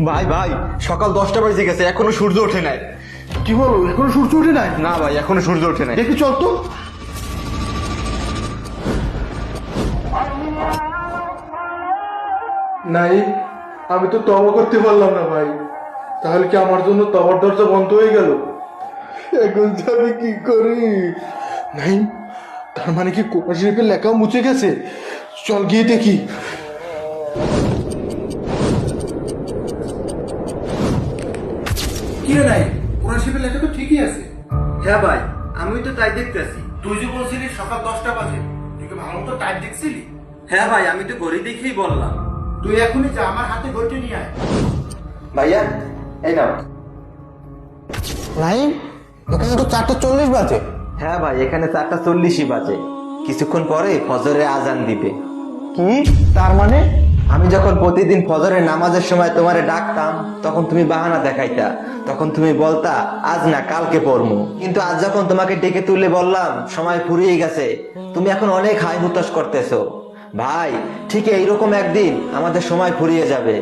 ভাই ভাই, সকাল 10টা বাজে গেছে, এখনো সূর্য ওঠে নাই। কি বলো, এখনো সূর্য ওঠে নাই? না ভাই, এখনো সূর্য ওঠে নাই। দেখি চল তো। নাই, আমি তো তওবা করতে পারলাম না ভাই। তাহলে কি আমার জন্য তওবার দরজা বন্ধ হয়ে গেল? এখন যে আমি কি করি? নাই, তার মানে কি কোরআন শরীফের লেখা মুছে গেছে? চল গিয়ে দেখি। কি রে নাই, কোরআন শরীফের লেখা তো ঠিকই আছে। হ্যাঁ ভাই, আমি তো তাই দেখতেছি। তুই যে বলছিলি সকাল 10টা বাজে, তুই কি ভালো মতো টাইম দেখছিলি? হ্যাঁ ভাই, আমি তো ঘড়ি দেখেই বললাম। তুই এখনই যা, আমার হাতে ঘড়িটা নিয়ে আয়। ভাইয়া, এই নাও। নাই, এখানে তো 4:40 বাজে। হ্যাঁ ভাই, এখানে 4:40 বাজে। কিছুক্ষণ পরে ফজরের আজান দিবে। কি তার মানে? আমি যখন প্রতিদিন ফজরের নামাজের সময় তোমারে ডাকতাম, তখন তুমি বাহানা দেখাইতা। তখন তুমি বলতা আজ না, কালকে পড়মু। কিন্তু আজ যখন তোমাকে ডেকে তুলে বললাম সময় ফুরিয়ে গেছে, তুমি এখন অনেক হাই হুতাশ করতেছো। ভাই, ঠিক এইরকম একদিন আমাদের সময় ফুরিয়ে যাবে।